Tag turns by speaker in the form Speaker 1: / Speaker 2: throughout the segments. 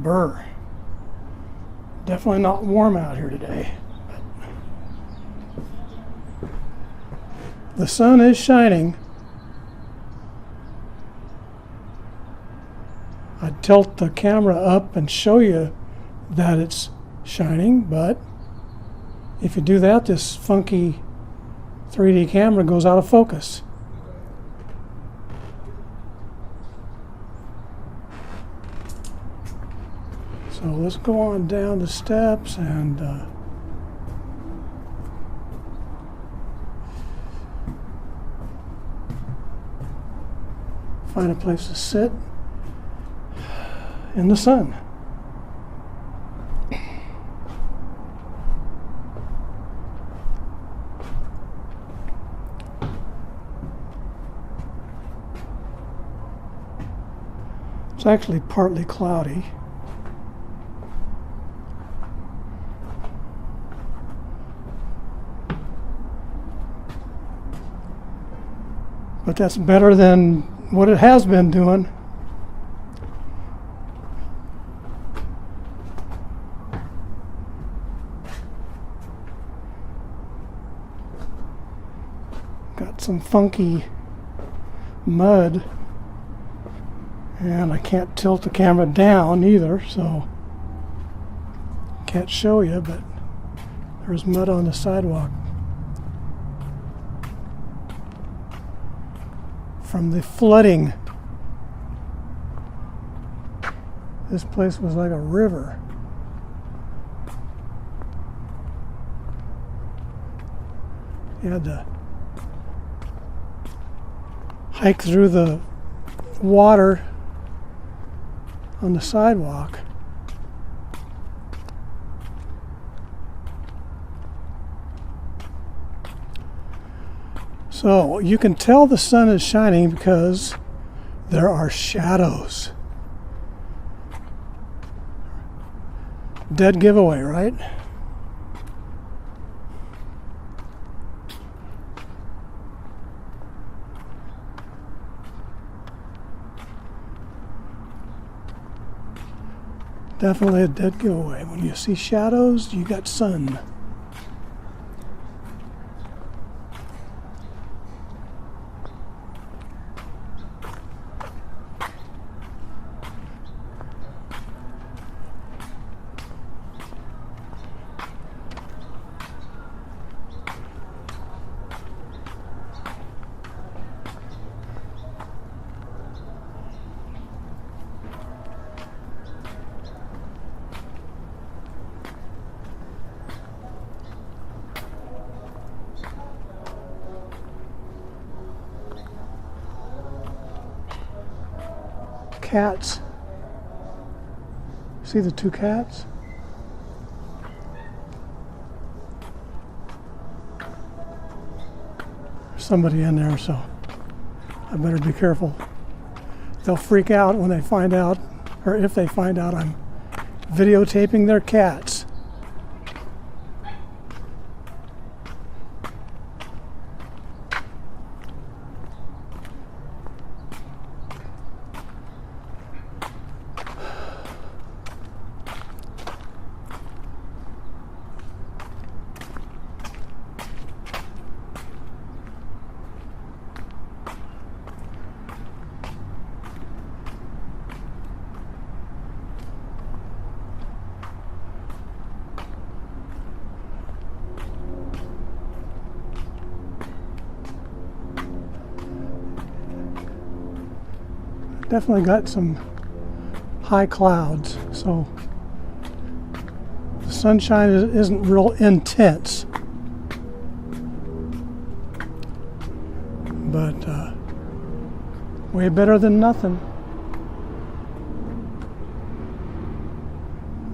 Speaker 1: Brr. Definitely not warm out here today. The sun is shining. I'd tilt the camera up and show you that it's shining, but if you do that, this funky 3D camera goes out of focus. So let's go on down the steps and find a place to sit in the sun. It's actually partly cloudy. But that's better than what it has been doing. Got some funky mud, and I can't tilt the camera down either, so can't show you, but there's mud on the sidewalk from the flooding. This place was like a river. You had to hike through the water on the sidewalk. So you can tell the sun is shining because there are shadows. Dead giveaway, right? Definitely a dead giveaway. When you see shadows, you got sun. Cats. See the two cats? There's somebody in there, so I better be careful. They'll freak out when they find out, or if they find out I'm videotaping their cats. Definitely got some high clouds, so the sunshine isn't real intense, but way better than nothing.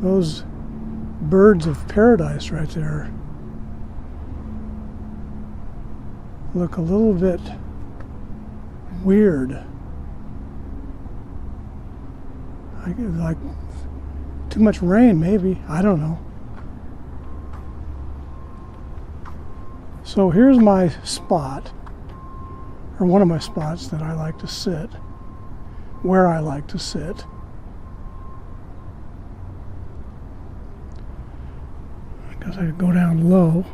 Speaker 1: Those birds of paradise right there look a little bit weird. Like too much rain, maybe. I don't know. So here's my spot, or one of my spots that I like to sit, where I like to sit. because I go down low.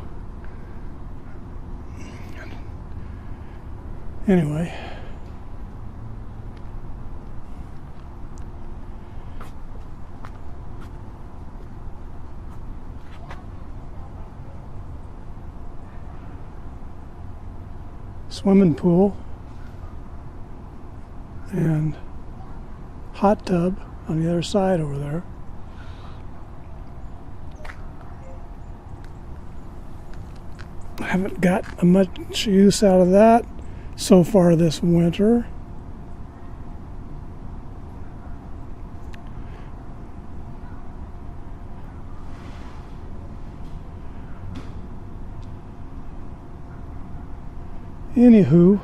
Speaker 1: Anyway. Swimming pool and hot tub on the other side over there. I haven't got much use out of that so far this winter. Anywho,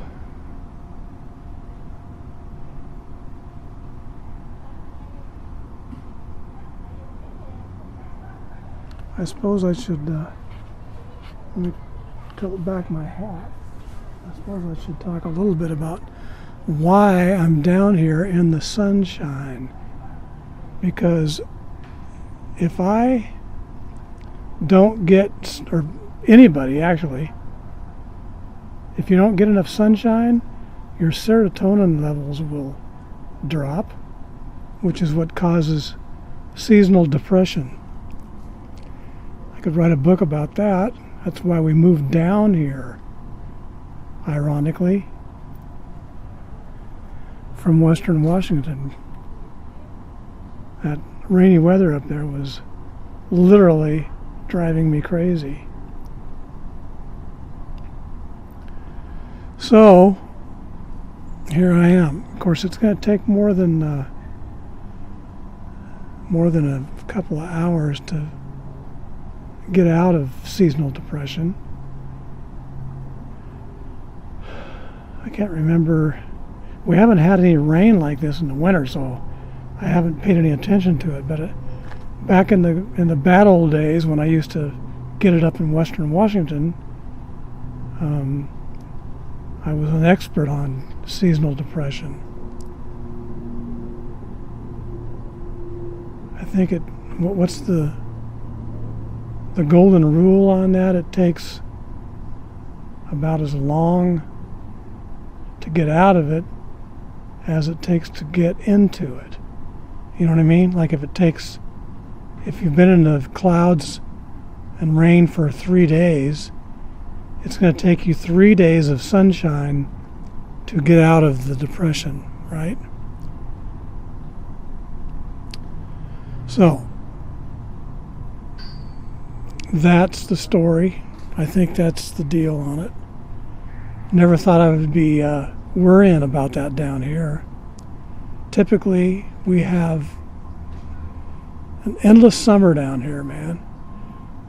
Speaker 1: I suppose I should, let me tilt back my hat. I suppose I should talk a little bit about why I'm down here in the sunshine. Because if I don't get, or anybody actually, if you don't get enough sunshine, your serotonin levels will drop, which is what causes seasonal depression. I could write a book about that. That's why we moved down here, ironically, from Western Washington. That rainy weather up there was literally driving me crazy. So, here I am. Of course, it's going to take more than a couple of hours to get out of seasonal depression. I can't remember. We haven't had any rain like this in the winter, so I haven't paid any attention to it. But back in the bad old days when I used to get it up in Western Washington, I was an expert on seasonal depression. I think what's the golden rule on that? It takes about as long to get out of it as it takes to get into it. You know what I mean? Like if you've been in the clouds and rain for 3 days, it's going to take you 3 days of sunshine to get out of the depression, right? So, that's the story. I think that's the deal on it. Never thought I would be worrying about that down here. Typically, we have an endless summer down here, man.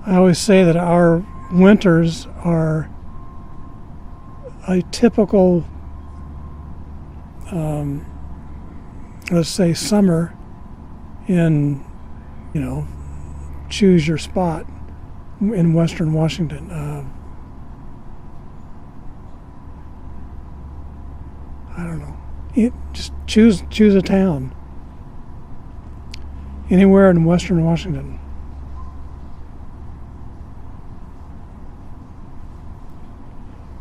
Speaker 1: I always say that our winters are a typical, let's say, summer in, choose your spot in Western Washington. I don't know. Just choose a town. Anywhere in Western Washington.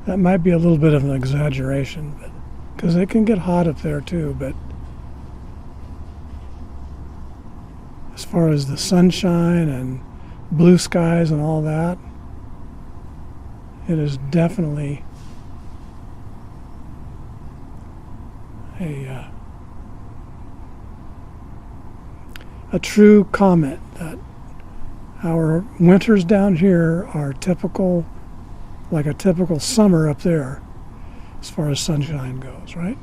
Speaker 1: That might be a little bit of an exaggeration, because it can get hot up there too, but as far as the sunshine and blue skies and all that, it is definitely a true comment that our winters down here are typical, like a typical summer up there as far as sunshine goes, right?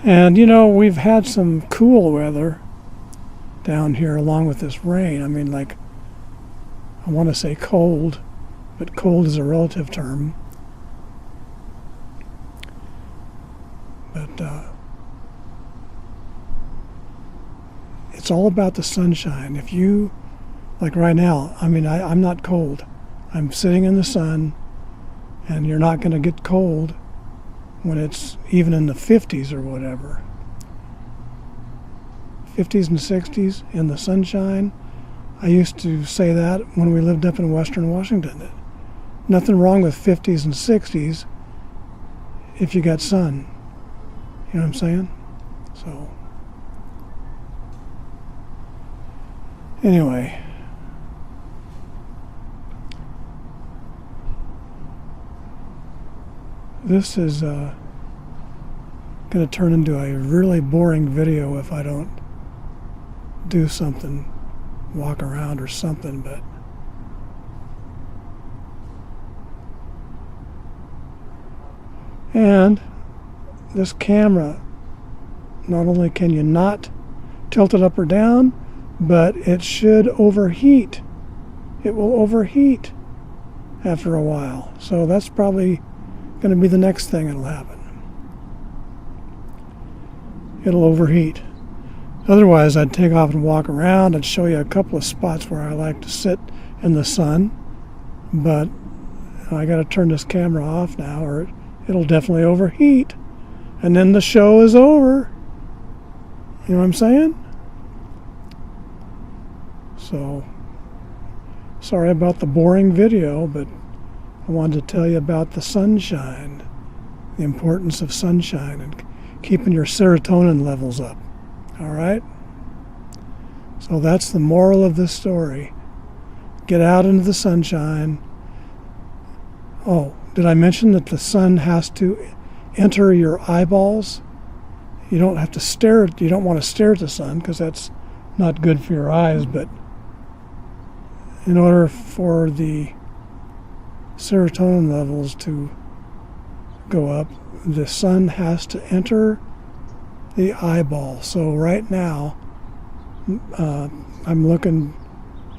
Speaker 1: And we've had some cool weather down here along with this rain. I mean, like, I want to say cold, but cold is a relative term. But it's all about the sunshine. If you, like right now, I mean, I'm not cold. I'm sitting in the sun, and you're not going to get cold when it's even in the 50s or whatever. 50s and 60s in the sunshine, I used to say that when we lived up in Western Washington. Nothing wrong with 50s and 60s if you got sun. You know what I'm saying? So, anyway. This is going to turn into a really boring video if I don't do something, walk around or something, but and this camera, not only can you not tilt it up or down, but it should overheat. It will overheat after a while. So that's probably going to be the next thing that'll happen. It'll overheat. Otherwise, I'd take off and walk around. I'd show you a couple of spots where I like to sit in the sun, but I got to turn this camera off now, or it'll definitely overheat, and then the show is over. You know what I'm saying? So, sorry about the boring video, but I wanted to tell you about the sunshine, the importance of sunshine and keeping your serotonin levels up. All right? So that's the moral of this story. Get out into the sunshine. Oh, did I mention that the sun has to enter your eyeballs? You don't have to stare at, you don't want to stare at the sun because that's not good for your eyes, but in order for the serotonin levels to go up, the sun has to enter the eyeball. So right now, I'm looking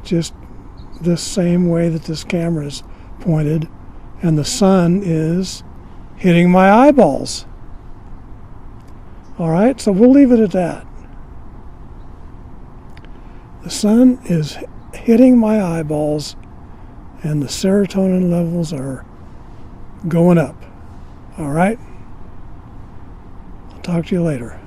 Speaker 1: just this same way that this camera is pointed, and the sun is hitting my eyeballs. All right, so we'll leave it at that. The sun is hitting my eyeballs, and the serotonin levels are going up. All right? I'll talk to you later.